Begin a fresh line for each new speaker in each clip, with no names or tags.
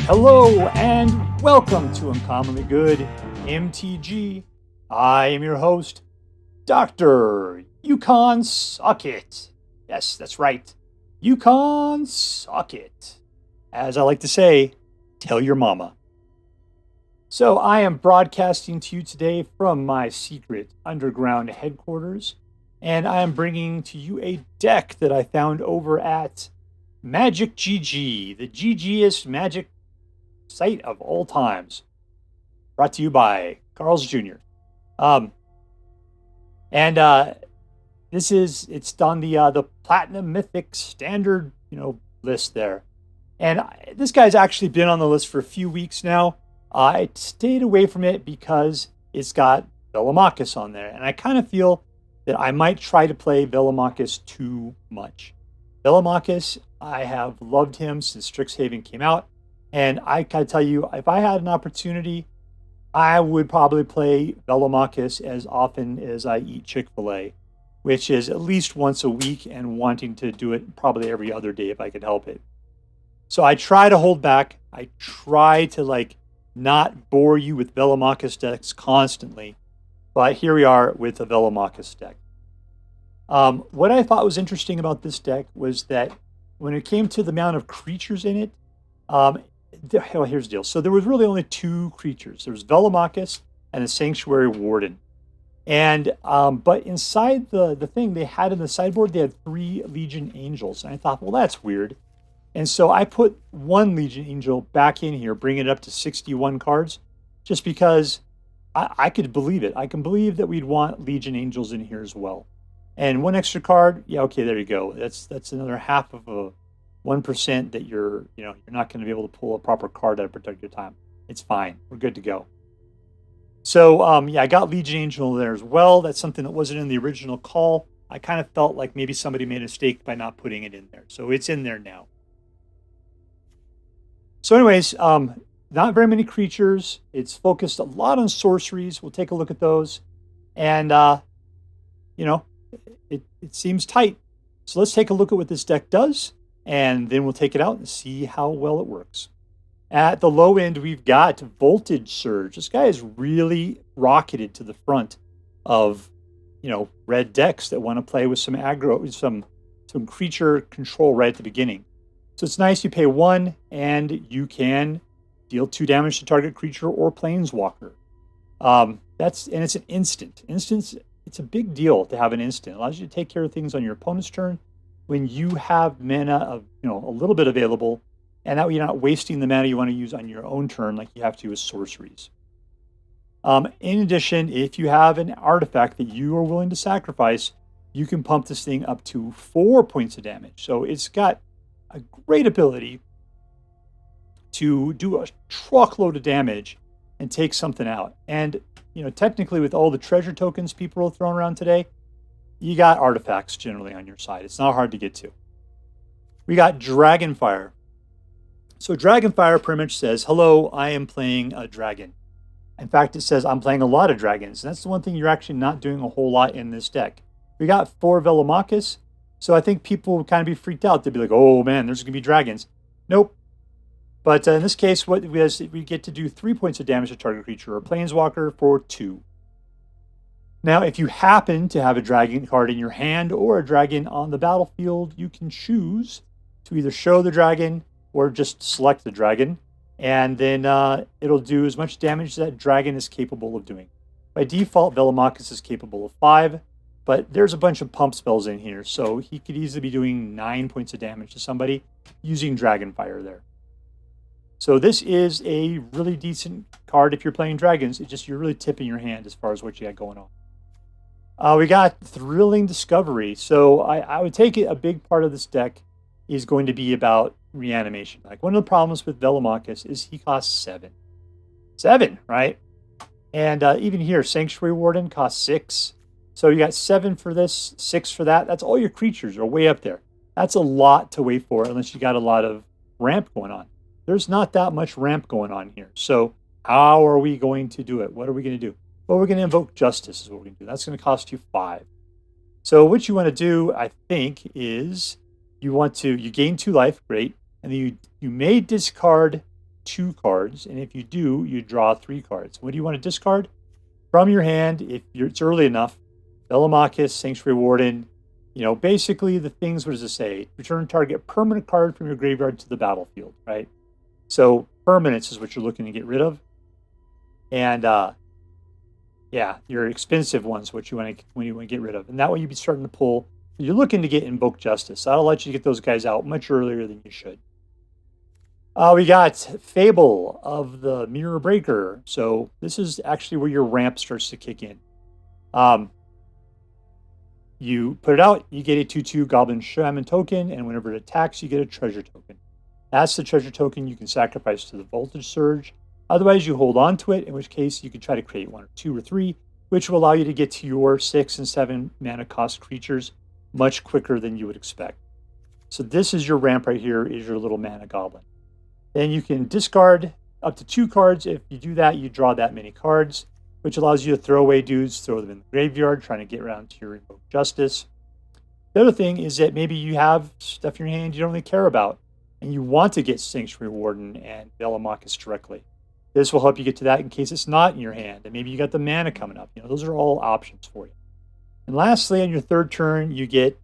Hello and welcome to Uncommonly Good MTG. I am your host, Dr. Yukon Socket. Yes, that's right. Yukon Socket. As I like to say, tell your mama. So I am broadcasting to you today from my secret underground headquarters, and I am bringing to you a deck that I found over at Magic GG, the GGest Magic site of all times. Brought to you by Carl's Jr. It's on the Platinum Mythic Standard, list there. And this guy's actually been on the list for a few weeks now. I stayed away from it because it's got Velomachus on there. And I kind of feel that I might try to play Velomachus too much. Velomachus, I have loved him since Strixhaven came out. And I gotta tell you, if I had an opportunity, I would probably play Velomachus as often as I eat Chick-fil-A, which is at least once a week, and wanting to do it probably every other day if I could help it. So I try to hold back. I try to not bore you with Velomachus decks constantly, but here we are with a Velomachus deck. What I thought was interesting about this deck was that when it came to the amount of creatures in it, here's the deal. So there was really only two creatures. There was Velomachus and the Sanctuary Warden. And but inside the thing they had in the sideboard, they had 3 Legion Angels. And I thought, well, that's weird. And so I put 1 Legion Angel back in here, bringing it up to 61 cards, just because I could believe it. I can believe that we'd want Legion Angels in here as well. And 1 extra card, yeah, okay, there you go. That's another half of a 1% that you're not going to be able to pull a proper card at a particular time. It's fine. We're good to go. So, I got Legion Angel there as well. That's something that wasn't in the original call. I kind of felt like maybe somebody made a mistake by not putting it in there. So it's in there now. So anyways, not very many creatures. It's focused a lot on sorceries. We'll take a look at those. And, it seems tight. So let's take a look at what this deck does. And then we'll take it out and see how well it works. At the low end, we've got Voltage Surge. This guy is really rocketed to the front of, red decks that want to play with some aggro, some creature control right at the beginning. So it's nice. You pay 1 and you can deal 2 damage to target creature or planeswalker. It's an instant. It's a big deal to have an instant. It allows you to take care of things on your opponent's turn when you have mana of a little bit available, and that way you're not wasting the mana you want to use on your own turn like you have to with sorceries. In addition, if you have an artifact that you are willing to sacrifice, you can pump this thing up to 4 points of damage. So it's got a great ability to do a truckload of damage and take something out. And technically, with all the treasure tokens people are throwing around today, you got artifacts generally on your side. It's not hard to get to. We got Dragonfire. So Dragonfire pretty much says, hello, I am playing a dragon. In fact, it says I'm playing a lot of dragons. And that's the one thing you're actually not doing a whole lot in this deck. We got 4 Velomachus. So I think people would kind of be freaked out. They'd be like, oh man, there's going to be dragons. Nope. But in this case, what we get to do 3 points of damage to target creature or planeswalker for 2. Now, if you happen to have a dragon card in your hand or a dragon on the battlefield, you can choose to either show the dragon or just select the dragon, and then it'll do as much damage as that dragon is capable of doing. By default, Velomachus is capable of 5, but there's a bunch of pump spells in here, so he could easily be doing 9 points of damage to somebody using Dragonfire there. So this is a really decent card if you're playing dragons. It's just you're really tipping your hand as far as what you got going on. We got Thrilling Discovery. So I would take it a big part of this deck is going to be about reanimation. Like one of the problems with Velomachus is he costs 7. 7, right? And even here, Sanctuary Warden costs 6. So you got 7 for this, 6 for that. That's all your creatures are way up there. That's a lot to wait for unless you got a lot of ramp going on. There's not that much ramp going on here. So how are we going to do it? What are we going to do? Well, we're going to invoke Justice is what we're going to do. That's going to cost you 5. So what you want to do, I think, is you gain 2 life, great. And then you may discard 2 cards, and if you do, you draw 3 cards. What do you want to discard? From your hand, if it's early enough, Velomachus, Sanctuary Warden, basically the things, what does it say? Return target permanent card from your graveyard to the battlefield, right? So permanence is what you're looking to get rid of. And yeah, your expensive ones, what you want to get rid of. And that way you'd be starting to pull. You're looking to get Invoke Justice. That'll let you get those guys out much earlier than you should. We got Fable of the Mirror Breaker. So this is actually where your ramp starts to kick in. You put it out, you get a 2/2 Goblin Shaman token, and whenever it attacks, you get a treasure token. That's the treasure token you can sacrifice to the Voltage Surge. Otherwise, you hold on to it, in which case you can try to create 1 or 2 or 3, which will allow you to get to your 6 and 7 mana cost creatures much quicker than you would expect. So this is your ramp right here, is your little mana goblin. Then you can discard up to 2 cards. If you do that, you draw that many cards, which allows you to throw away dudes, throw them in the graveyard, trying to get around to your Invoke Justice. The other thing is that maybe you have stuff in your hand you don't really care about, and you want to get Sanctuary Warden and Velomachus directly. This will help you get to that in case it's not in your hand, and maybe you got the mana coming up. Those are all options for you. And lastly, on your 3rd turn, you get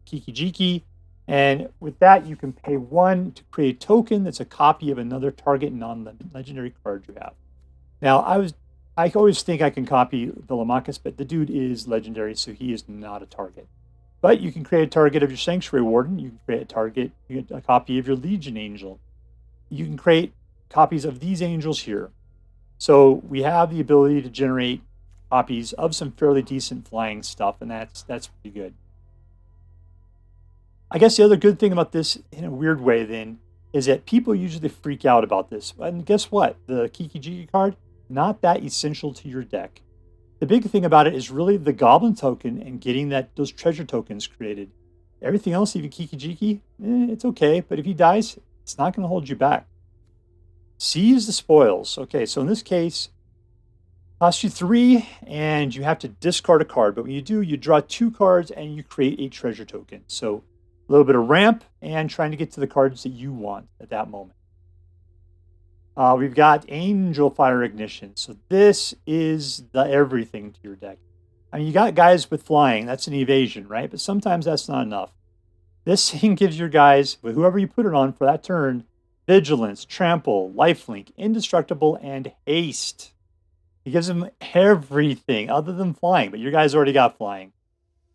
Kiki-Jiki, and with that, you can pay 1 to create a token that's a copy of another target non-legendary card you have. Now, I always think I can copy Velomachus, but the dude is legendary, so he is not a target. But you can create a target of your Sanctuary Warden. You can create a copy of your Legion Angel. You can create copies of these angels here. So we have the ability to generate copies of some fairly decent flying stuff, and that's pretty good. I guess the other good thing about this, in a weird way, then, is that people usually freak out about this. And guess what? The Kiki-Jiki card, not that essential to your deck. The big thing about it is really the Goblin token and getting those treasure tokens created. Everything else, even Kiki-Jiki, it's okay. But if he dies, it's not going to hold you back. Seize the spoils. Okay, so in this case, costs you 3, and you have to discard a card. But when you do, you draw 2 cards, and you create a treasure token. So a little bit of ramp, and trying to get to the cards that you want at that moment. We've got Angelfire Ignition. So this is the everything to your deck. I mean, you got guys with flying. That's an evasion, right? But sometimes that's not enough. This thing gives your guys, with whoever you put it on for that turn, Vigilance, Trample, Lifelink, Indestructible, and Haste. It gives them everything other than flying, but your guys already got flying.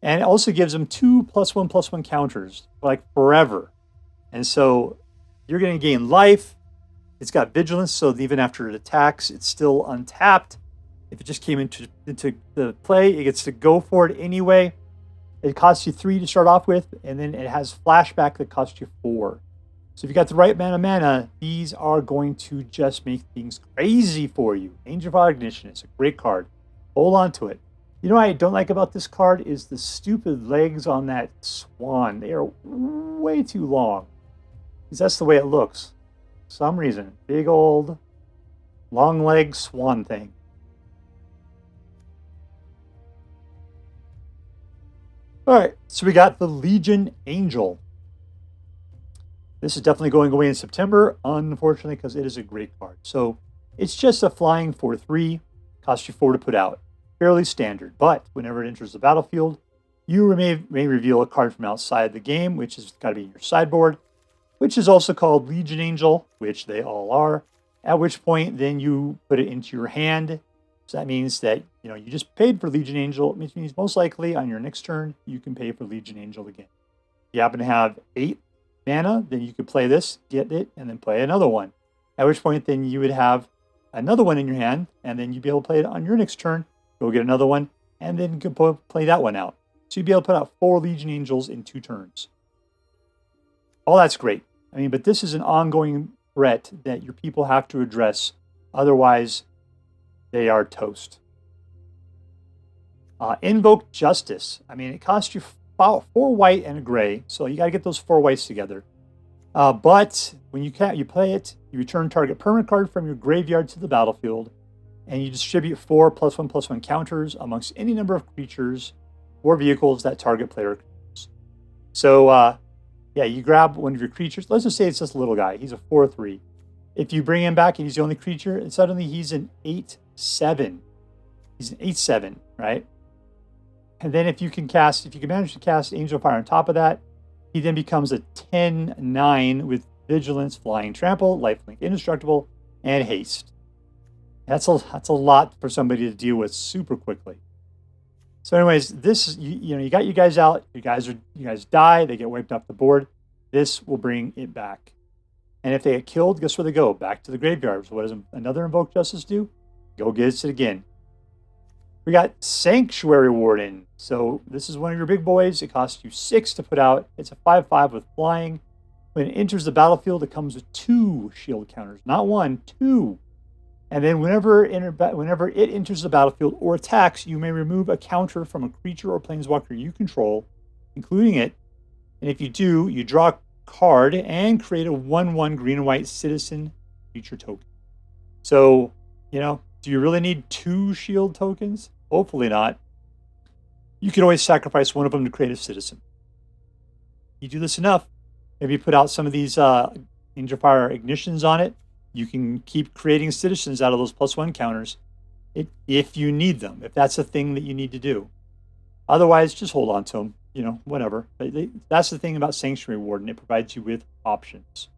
And it also gives them 2 +1/+1 counters, like forever. And so you're going to gain life. It's got Vigilance, so even after it attacks, it's still untapped. If it just came into the play, it gets to go for it anyway. It costs you 3 to start off with, and then it has Flashback that costs you 4. So if you got the right mana, these are going to just make things crazy for you. Angelfire Ignition is a great card. Hold on to it. You know what I don't like about this card is the stupid legs on that swan. They are way too long. Because that's the way it looks. For some reason. Big old long leg swan thing. Alright, so we got the Legion Angel. This is definitely going away in September, unfortunately, because it is a great card. So it's just a flying 4/3, costs you 4 to put out. Fairly standard, but whenever it enters the battlefield, you may reveal a card from outside the game, which has got to be in your sideboard, which is also called Legion Angel, which they all are, at which point then you put it into your hand. So that means that you just paid for Legion Angel, which means most likely on your next turn, you can pay for Legion Angel again. If you happen to have 8 mana, then you could play this, get it, and then play another one. At which point then you would have another one in your hand, and then you'd be able to play it on your next turn, go get another one, and then you could play that one out. So you'd be able to put out 4 Legion Angels in 2 turns. All that's great. I mean, but this is an ongoing threat that your people have to address. Otherwise, they are toast. Invoke Justice. I mean, it costs you 4 white and a gray, so you got to get those 4 whites together. But when you play it, you return target permanent card from your graveyard to the battlefield, and you distribute 4 +1/+1 counters amongst any number of creatures or vehicles that target player controls. So, yeah, you grab one of your creatures. Let's just say it's this little guy. He's a 4/3. If you bring him back and he's the only creature, and suddenly he's an 8/7. He's an 8/7, right? And then if you can manage to cast Angelfire on top of that, he then becomes a 10/9 with Vigilance, Flying, Trample, Lifelink, Indestructible, and Haste. That's a lot for somebody to deal with super quickly. So, anyways, this you got you guys out. You guys die. They get wiped off the board. This will bring it back. And if they get killed, guess where they go? Back to the graveyard. So what does another Invoke Justice do? Go get it again. We got Sanctuary Warden. So this is one of your big boys. It costs you 6 to put out. It's a 5/5 with flying. When it enters the battlefield, it comes with 2 shield counters. Not 1, 2. And then whenever it enters the battlefield or attacks, you may remove a counter from a creature or planeswalker you control, including it. And if you do, you draw a card and create a 1/1 green and white citizen creature token. So, do you really need 2 shield tokens? Hopefully not. You can always sacrifice one of them to create a citizen. You do this enough, maybe put out some of these Angelfire Ignitions on it. You can keep creating citizens out of those +1 counters if you need them, if that's a thing that you need to do. Otherwise, just hold on to them, whatever. But that's the thing about Sanctuary Warden. It provides you with options.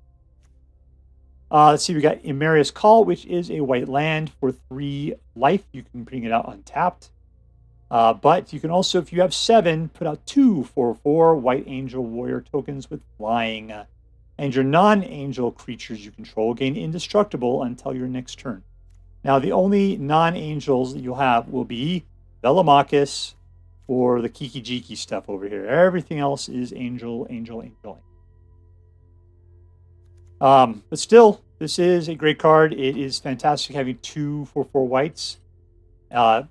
Let's see, we got Emeria's Call, which is a white land for 3 life. You can bring it out untapped. But you can also, if you have 7, put out 2 4/4 white angel warrior tokens with flying. And your non-angel creatures you control gain indestructible until your next turn. Now, the only non-angels that you'll have will be Velomachus or the Kiki-Jiki stuff over here. Everything else is angel. But still, this is a great card. It is fantastic having 2 4/4 whites.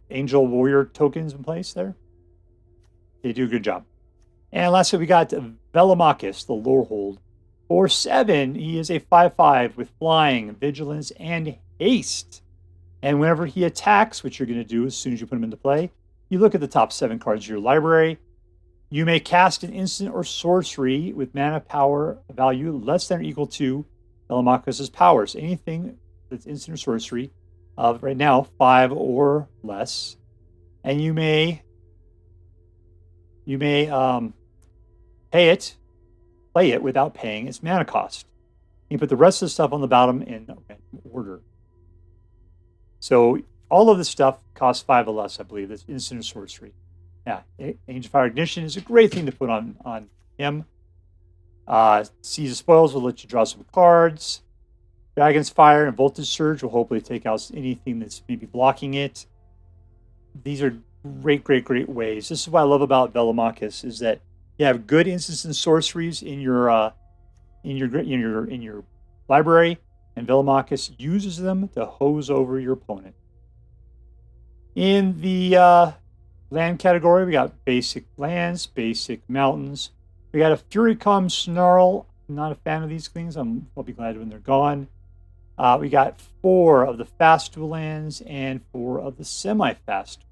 Angel warrior tokens in place there. They do a good job. And lastly, we got Velomachus, the Lorehold. For 7, he is a 5/5 with flying, vigilance, and haste. And whenever he attacks, which you're going to do as soon as you put him into play, you look at the top 7 cards of your library. You may cast an instant or sorcery with mana power value less than or equal to Velomachus' powers. Anything that's instant or sorcery of right now 5 or less, and you may play it without paying its mana cost. You put the rest of the stuff on the bottom in order. So all of this stuff costs 5 or less, I believe. That's instant or sorcery. Yeah, Angelfire Ignition is a great thing to put on him. Seize the Spoils will let you draw some cards. Dragon's Fire and Voltage Surge will hopefully take out anything that's maybe blocking it. These are great ways. This is what I love about Velomachus is that you have good instants and sorceries in your library, and Velomachus uses them to hose over your opponent. In the land category, we got basic lands, basic mountains. We got a Furycalm Snarl. I'm not a fan of these things. I'll be glad when they're gone. We got 4 of the fast lands and 4 of the semi-fast.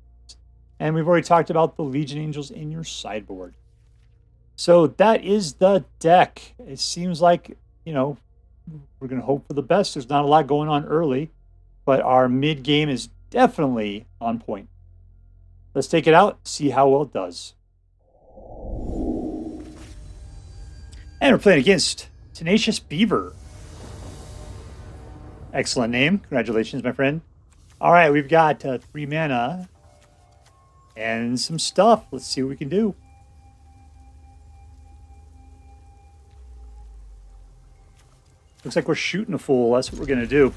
And we've already talked about the Legion Angels in your sideboard. So that is the deck. It seems like, we're going to hope for the best. There's not a lot going on early, but our mid-game is definitely on point. Let's take it out, see how well it does. And we're playing against tenaciousbeaver. Excellent name. Congratulations, my friend. All right, we've got 3 mana and some stuff. Let's see what we can do. Looks like we're shooting a fool. That's what we're going to do.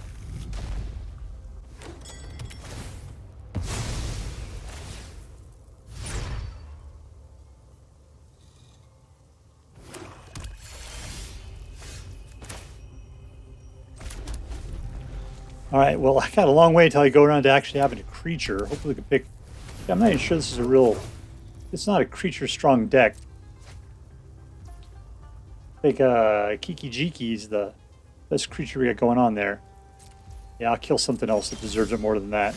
All right, well, I got a long way until I go around to actually having a creature. Hopefully we can pick... I'm not even sure this is a real... It's not a creature-strong deck. I think Kiki-Jiki is the best creature we got going on there. Yeah, I'll kill something else that deserves it more than that.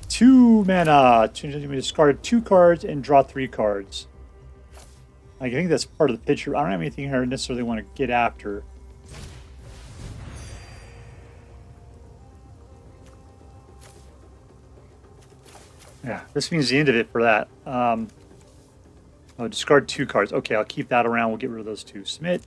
2 mana. We discard 2 cards and draw 3 cards. I think that's part of the picture. I don't have anything here I necessarily want to get after. Yeah, this means the end of it for that. Oh, discard 2 cards. Okay, I'll keep that around. We'll get rid of those 2. Submit.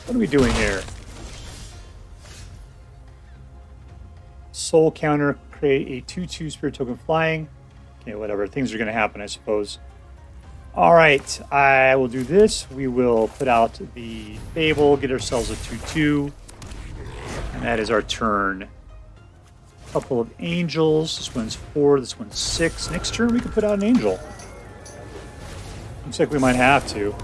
What are we doing here? Soul counter, create a 2/2 spirit token flying. Okay, whatever. Things are going to happen, I suppose. All right, I will do this. We will put out the Fable, get ourselves a 2/2. And that is our turn. Couple of angels. This one's 4, this one's 6. Next turn, we can put out an angel. Looks like we might have to.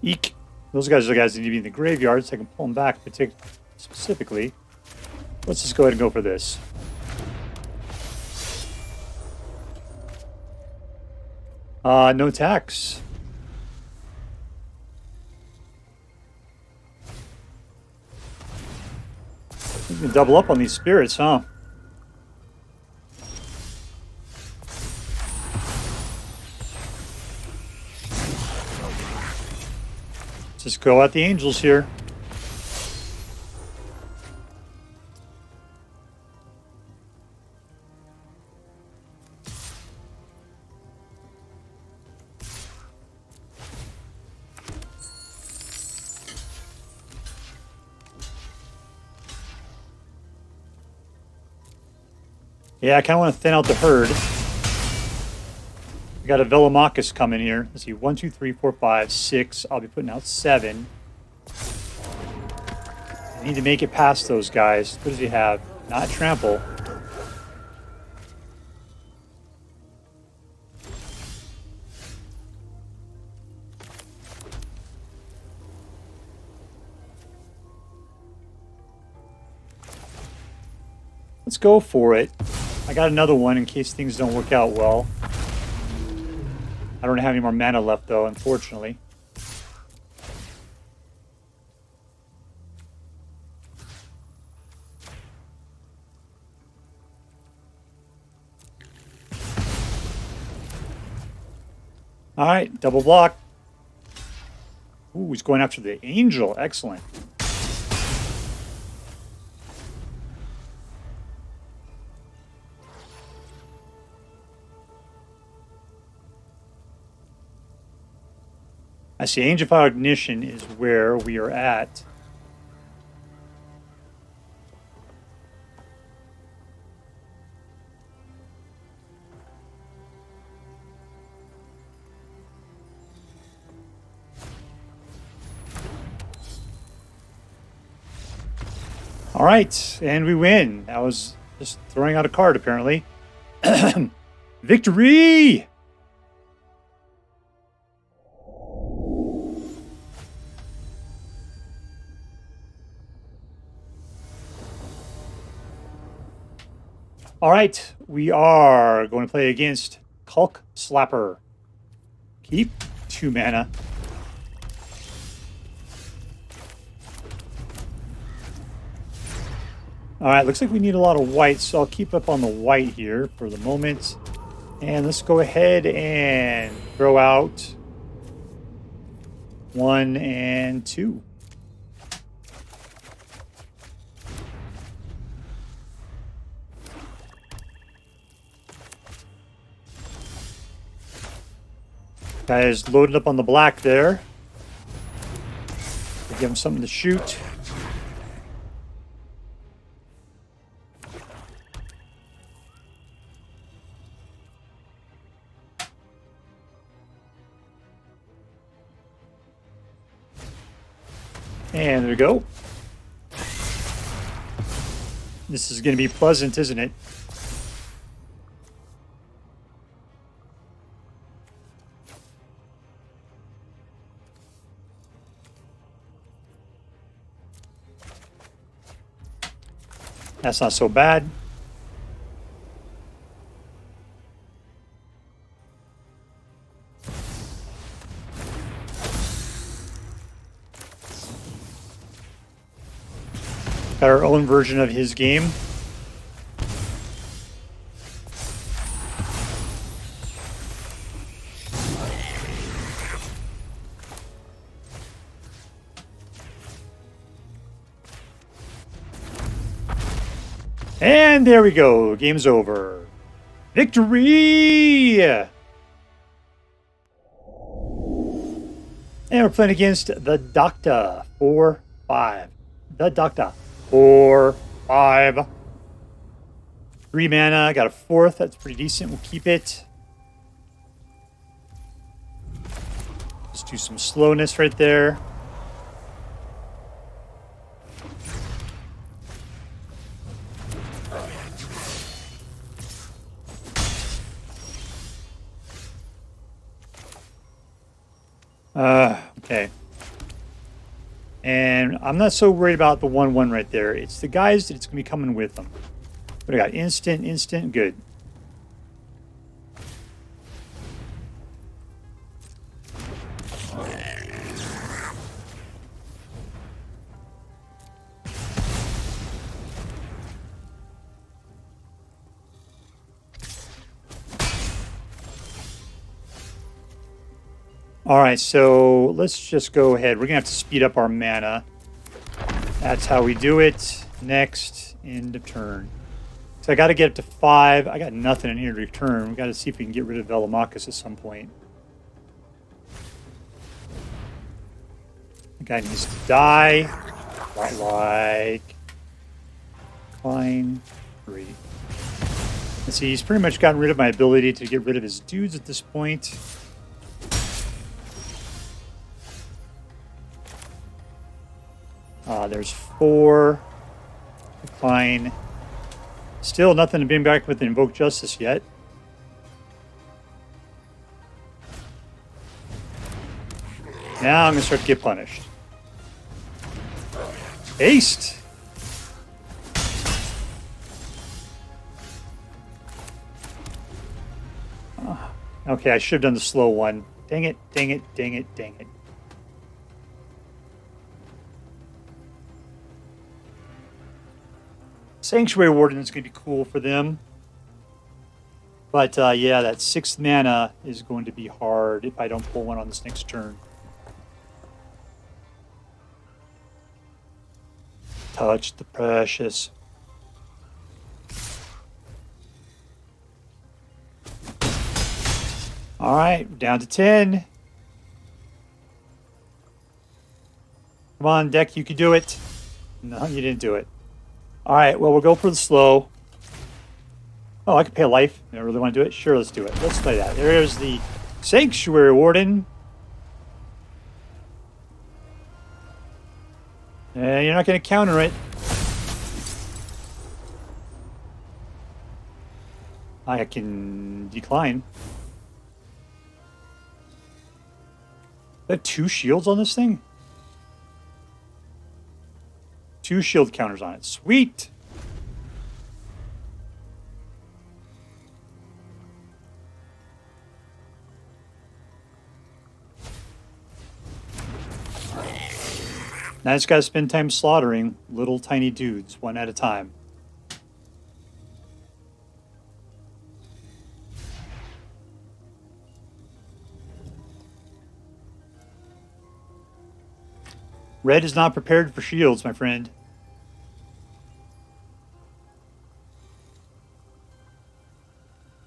Eek. Those guys are the guys that need to be in the graveyard, so I can pull them back specifically. Let's just go ahead and go for this. No tax. You can double up on these spirits, huh? Just go at the angels here. Yeah, I kind of want to thin out the herd. We got a Velomachus coming here. Let's see, 1, 2, 3, 4, 5, 6. I'll be putting out 7. I need to make it past those guys. What does he have? Not trample. Let's go for it. I got another one in case things don't work out well. I don't have any more mana left, though, unfortunately. All right, double block. Ooh, he's going after the angel. Excellent. I see Angelfire Ignition is where we are at. All right, and we win. That was just throwing out a card, apparently. Victory! All right, we are going to play against calkslapper. Keep 2 mana. All right, looks like we need a lot of white, so I'll keep up on the white here for the moment. And let's go ahead and throw out 1 and 2. Guys loaded up on the black there. Give him something to shoot. And there we go. This is going to be pleasant, isn't it? That's not so bad. Got our own version of his game. And there we go. Game's over. Victory! And we're playing against the Doctor. 4-5. The Doctor. 4-5. 3 mana. Got a 4th. That's pretty decent. We'll keep it. Let's do some slowness right there. Okay. And I'm not so worried about the 1/1 right there. It's the guys that it's going to be coming with them. But I got instant, good. All right, so let's just go ahead. We're going to have to speed up our mana. That's how we do it. Next, end of turn. So I got to get up to 5. I got nothing in here to return. We got to see if we can get rid of Velomachus at some point. The guy needs to die. Like Klein 3. Let's see, he's pretty much gotten rid of my ability to get rid of his dudes at this point. There's 4. Decline. Still nothing to bring back with Invoke Justice yet. Now I'm going to start to get punished. Haste! Okay, I should have done the slow one. Dang it, dang it, dang it, dang it. Sanctuary Warden is going to be cool for them. But yeah, that 6th mana is going to be hard if I don't pull one on this next turn. Touch the precious. All right, down to 10. Come on, deck, you can do it. No, you didn't do it. All right, well, we'll go for the slow. Oh, I could pay a life. I really want to do it? Sure, let's do it. Let's play that. There's the Sanctuary Warden. And you're not going to counter it. I can decline. I have 2 shields on this thing? 2 shield counters on it. Sweet! Now I just gotta spend time slaughtering little tiny dudes, one at a time. Red is not prepared for shields, my friend.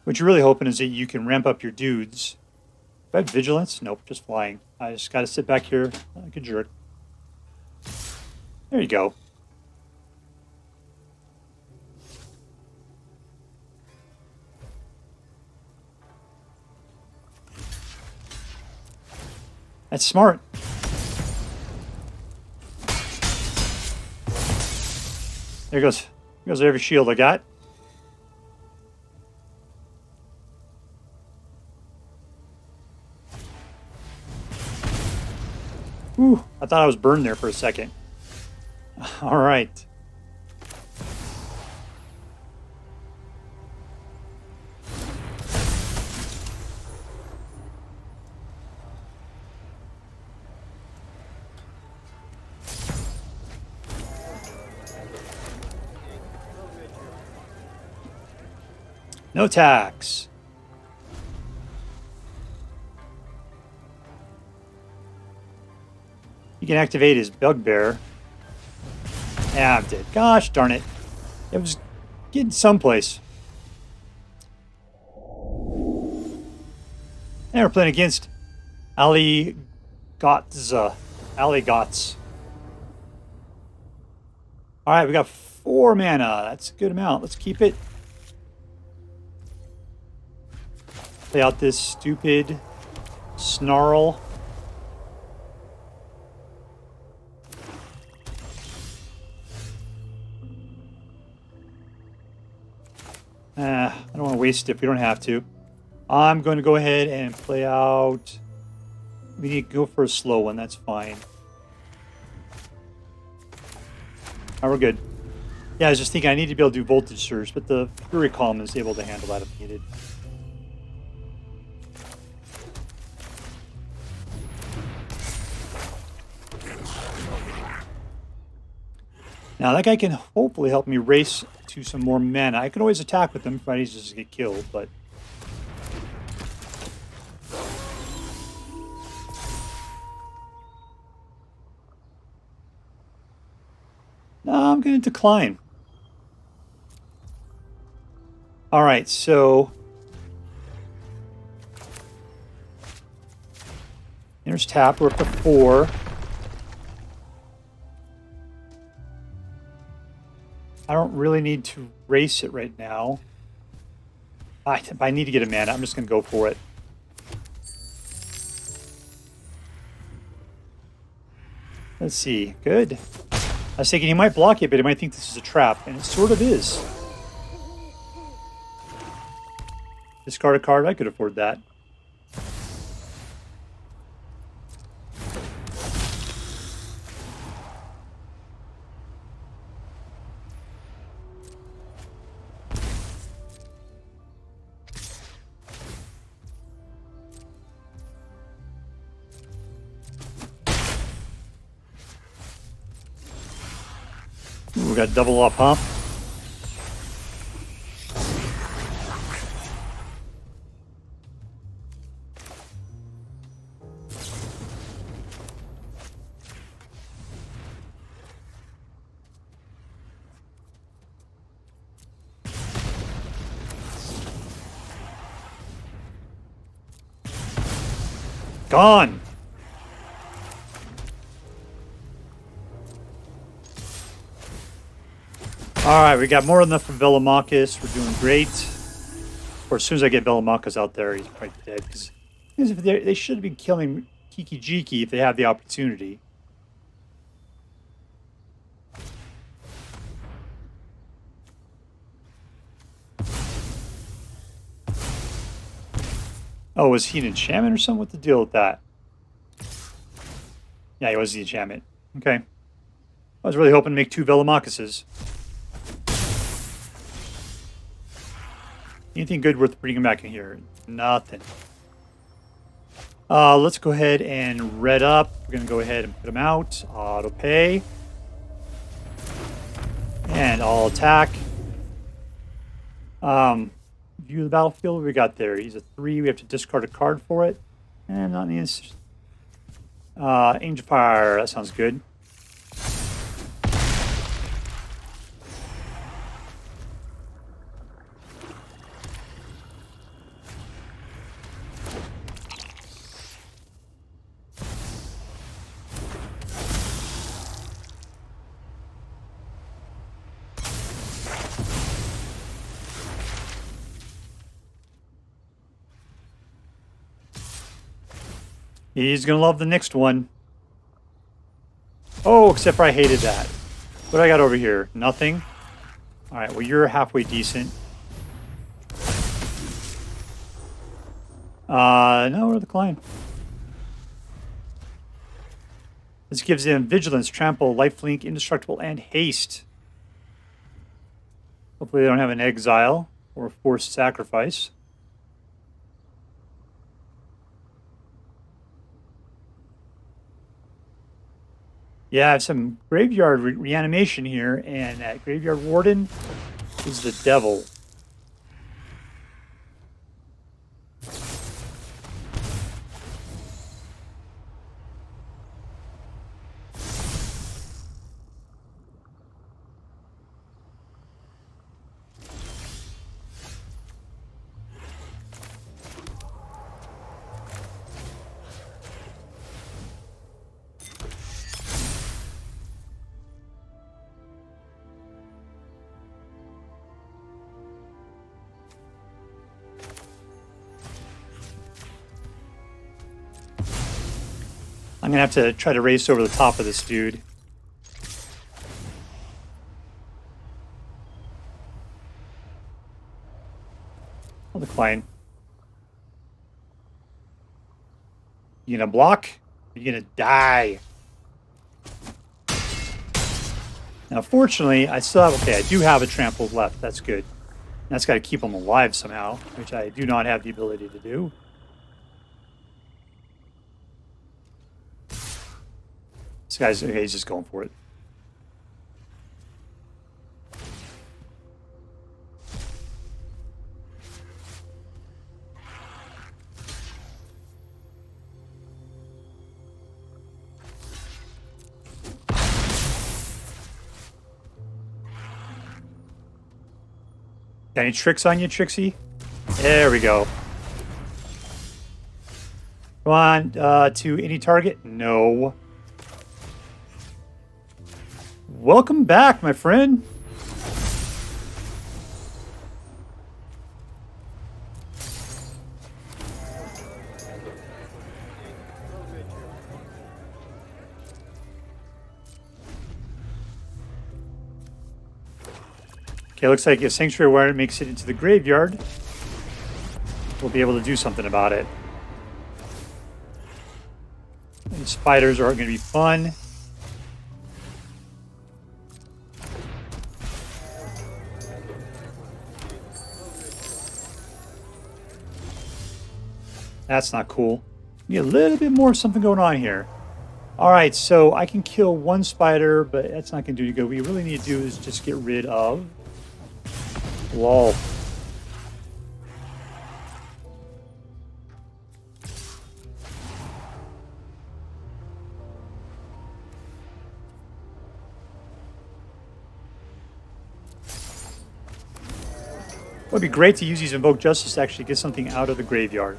What you're really hoping is that you can ramp up your dudes. Do I have vigilance? Nope, just flying. I just gotta sit back here like a jerk. There you go. That's smart. There goes every shield I got. Ooh, I thought I was burned there for a second. All right. No tax. You can activate his Bugbear. Yeah, I'm dead. Gosh darn it. It was getting someplace. And we're playing against ali-gotz. Ali-gotz. Alright, we got 4 mana. That's a good amount. Let's keep it. Play out this stupid Snarl. I don't want to waste it if we don't have to. I'm going to go ahead and play out... We need to go for a slow one. That's fine. Alright, we're good. Yeah, I was just thinking I need to be able to do Voltage Surge, but the Furycalm is able to handle that if needed. Now, that guy can hopefully help me race to some more mana. I can always attack with him if I need to just get killed, but... No, I'm going to decline. Alright, so... There's tap. We're up to 4. I don't really need to race it right now. I need to get a mana. I'm just going to go for it. Let's see. Good. I was thinking he might block it, but he might think this is a trap, and it sort of is. Discard a card. I could afford that. We got double up, huh? Gone. Alright, we got more than enough from Velomachus. We're doing great. Or as soon as I get Velomachus out there, he's quite dead. Because they should have been killing Kiki Jiki if they had the opportunity. Oh, was he an enchantment or something? What's the deal with that? Yeah, he was the enchantment. Okay. I was really hoping to make 2 Velomachuses. Anything good worth bringing back in here? Nothing. Let's go ahead and red up. We're going to go ahead and put him out. Auto pay. And I'll attack. View the battlefield. What we got there? He's a 3. We have to discard a card for it. And not in the instant. Angelfire. That sounds good. He's going to love the next one. Oh, except for I hated that. What do I got over here? Nothing? Alright, well, you're halfway decent. No, we're decline. This gives them Vigilance, Trample, Lifelink, Indestructible, and Haste. Hopefully they don't have an Exile or a Forced Sacrifice. Yeah, I have some Graveyard Reanimation here, and that Graveyard Warden is the devil. I'm going to have to try to race over the top of this dude. I'll decline. You gonna block? Or you gonna die? Now, fortunately, I still have... Okay, I do have a trample left. That's good. That's got to keep him alive somehow, which I do not have the ability to do. This guy's... Okay, he's just going for it. Got any tricks on you, Trixie? There we go. Come on, to any target? No. Welcome back, my friend. Okay, looks like if Sanctuary Warden makes it into the graveyard, we'll be able to do something about it. And spiders are going to be fun. That's not cool. Need a little bit more something going on here. Alright, so I can kill one spider, but that's not going to do you good. What we really need to do is just get rid of... Lol. It would be great to use these Invoke Justice to actually get something out of the graveyard.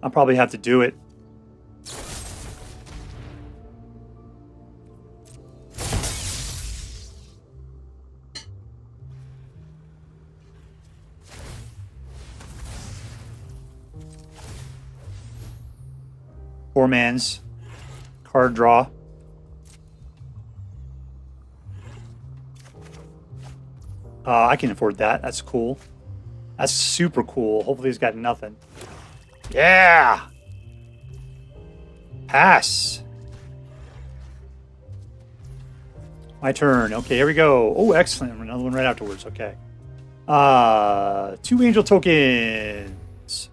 I'll probably have to do it. Four mans. Card draw. I can afford that. That's cool. That's super cool. Hopefully he's got nothing. Yeah! Pass. My turn. Okay, here we go. Oh, excellent. Another one right afterwards. Okay. 2 angel tokens.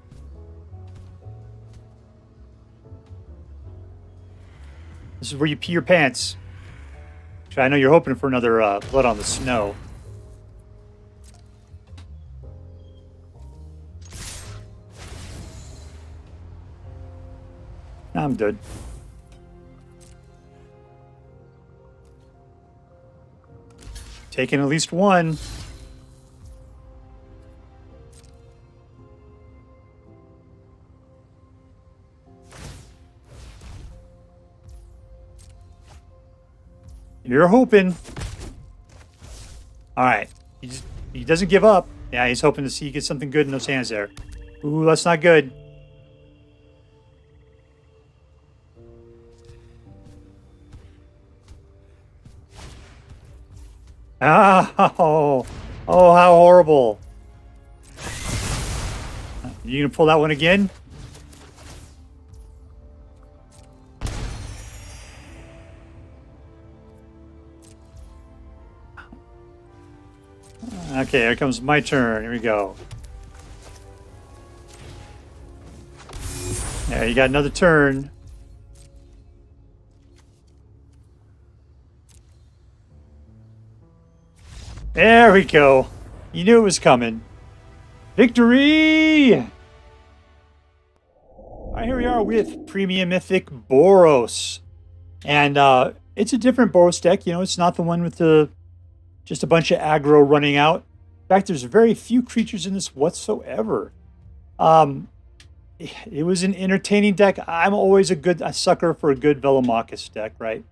This is where you pee your pants. Actually, I know you're hoping for another blood on the snow. I'm good. Taking at least one. You're hoping. All right. He doesn't give up. Yeah, he's hoping to see he gets something good in those hands there. Ooh, that's not good. Oh, how horrible. You gonna pull that one again? Okay, here comes my turn. Here we go. Yeah, you got another turn. There we go. You knew it was coming. Victory! All right, here we are with Premium Mythic Boros. And it's a different Boros deck. You know, it's not the one with the just a bunch of aggro running out. In fact, there's very few creatures in this whatsoever. It was an entertaining deck. I'm always a sucker for a good Velomachus deck, right?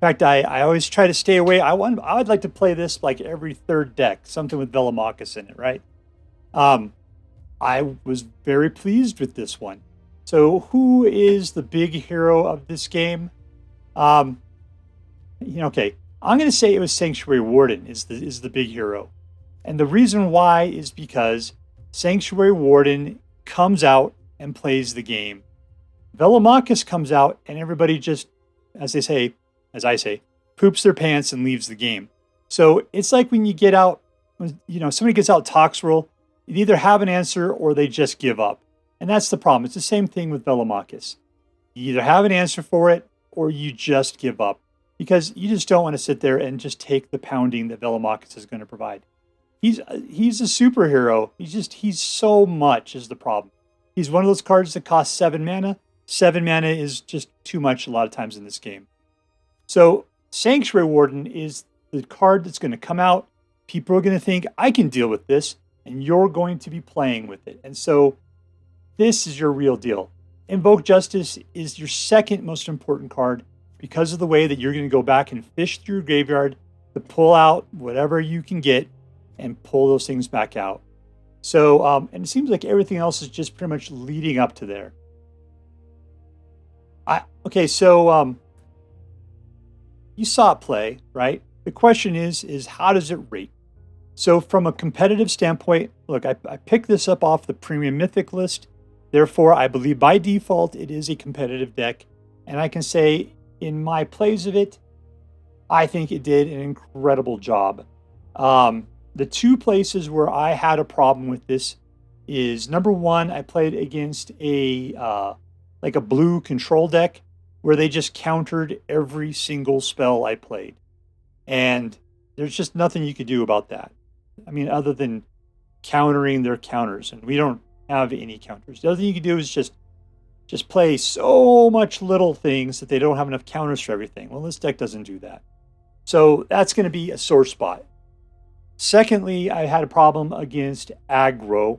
fact, I always try to stay away. I would like to play this like every third deck, something with Velomachus in it, right? I was very pleased with this one. So who is the big hero of this game? Okay, I'm going to say it was Sanctuary Warden is the big hero. And the reason why is because Sanctuary Warden comes out and plays the game. Velomachus comes out and everybody just, as I say, poops their pants and leaves the game. So it's like when you get out, somebody gets out Toxrill, you either have an answer or they just give up. And that's the problem. It's the same thing with Velomachus. You either have an answer for it or you just give up because you just don't want to sit there and just take the pounding that Velomachus is going to provide. He's a superhero. He's so much is the problem. He's one of those cards that costs 7 mana. 7 mana is just too much a lot of times in this game. So Sanctuary Warden is the card that's going to come out. People are going to think, I can deal with this, and you're going to be playing with it. And so this is your real deal. Invoke Justice is your second most important card because of the way that you're going to go back and fish through your graveyard to pull out whatever you can get and pull those things back out. So, and it seems like everything else is just pretty much leading up to there. So you saw it play, right? The question is how does it rate? So from a competitive standpoint, look, I picked this up off the premium mythic list. Therefore, I believe by default, it is a competitive deck. And I can say in my plays of it, I think it did an incredible job. The two places where I had a problem with this is number one, I played against a blue control deck where they just countered every single spell I played. And there's just nothing you could do about that. I mean, other than countering their counters, and we don't have any counters. The other thing you can do is just play so much little things that they don't have enough counters for everything. Well, this deck doesn't do that. So that's going to be a sore spot. Secondly, I had a problem against aggro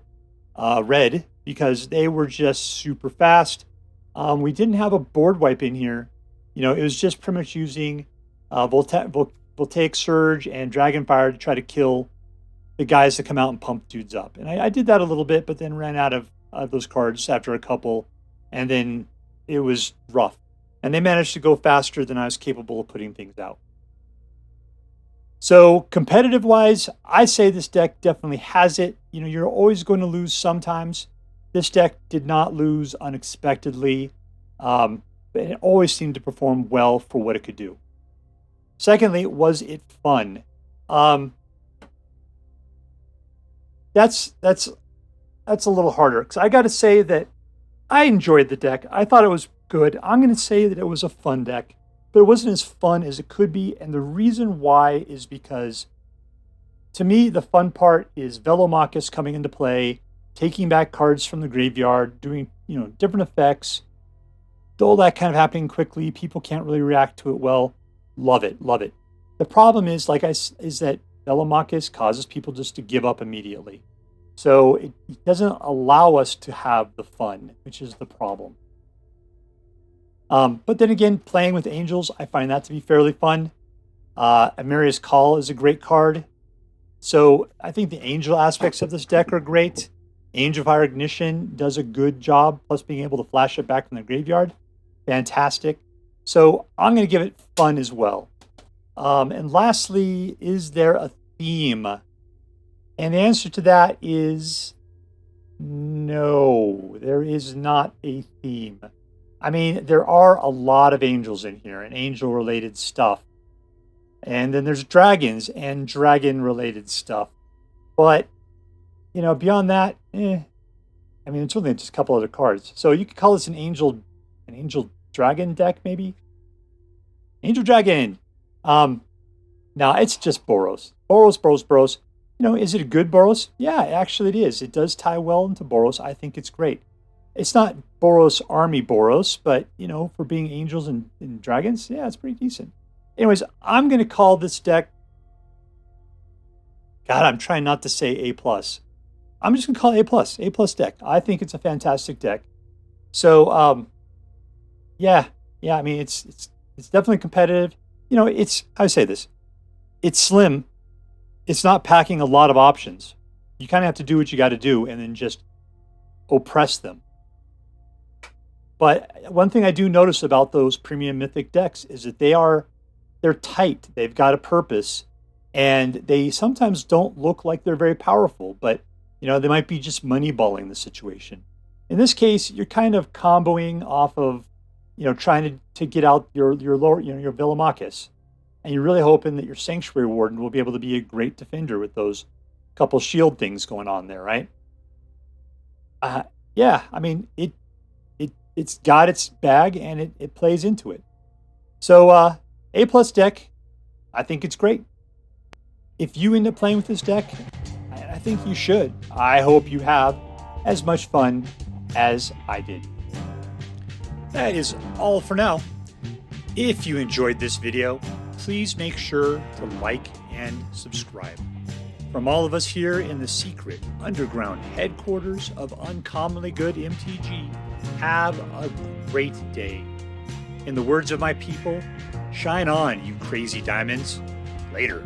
red because they were just super fast. We didn't have a board wipe in here. It was just pretty much using Voltaic Surge and Dragonfire to try to kill the guys that come out and pump dudes up. And I did that a little bit, but then ran out of those cards after a couple, and then it was rough. And they managed to go faster than I was capable of putting things out. So competitive-wise, I say this deck definitely has it. You're always going to lose sometimes. This deck did not lose unexpectedly. But it always seemed to perform well for what it could do. Secondly, was it fun? That's a little harder because I got to say that I enjoyed the deck. I thought it was good. I'm going to say that it was a fun deck, but it wasn't as fun as it could be. And the reason why is because, to me, the fun part is Velomachus coming into play, taking back cards from the graveyard, doing different effects, all that kind of happening quickly. People can't really react to it well. Love it, love it. The problem is, is that Velomachus causes people just to give up immediately. So it doesn't allow us to have the fun, which is the problem. But then again, playing with angels, I find that to be fairly fun. Emeria's Call is a great card. So I think the angel aspects of this deck are great. Angelfire Ignition does a good job, plus being able to flash it back from the graveyard. Fantastic. So I'm going to give it fun as well. And lastly, is there a theme? And the answer to that is no, there is not a theme. I mean, there are a lot of angels in here and angel-related stuff. And then there's dragons and dragon-related stuff. But, beyond that, I mean, it's only just a couple other cards. So you could call this an angel dragon deck, maybe? Angel dragon! Now, it's just Boros. Boros. Is it a good Boros? Yeah, actually it is. It does tie well into Boros. I think it's great. It's not Boros Army Boros, but, for being angels and dragons, yeah, it's pretty decent. Anyways, I'm going to call this deck... God, I'm trying not to say A+. I'm just going to call it A+. A+ deck. I think it's a fantastic deck. So, yeah, I mean, it's definitely competitive. you know, I say this, it's slim. It's not packing a lot of options. You kind of have to do what you got to do and then just oppress them. But one thing I do notice about those premium mythic decks is that they're tight. They've got a purpose, and they sometimes don't look like they're very powerful, but you know, they might be just moneyballing the situation. In this case, you're kind of comboing off of, you know, trying to get out your lower, you know, your Velomachus, and you're really hoping that your Sanctuary Warden will be able to be a great defender with those couple shield things going on there, right? Yeah, I mean, it's got its bag and it plays into it. So A+ deck, I think it's great. If you end up playing with this deck, I think you should. I hope you have as much fun as I did. That is all for now. If you enjoyed this video, please make sure to like and subscribe. From all of us here in the secret underground headquarters of Uncommonly Good MTG, have a great day. In the words of my people, shine on, you crazy diamonds. Later.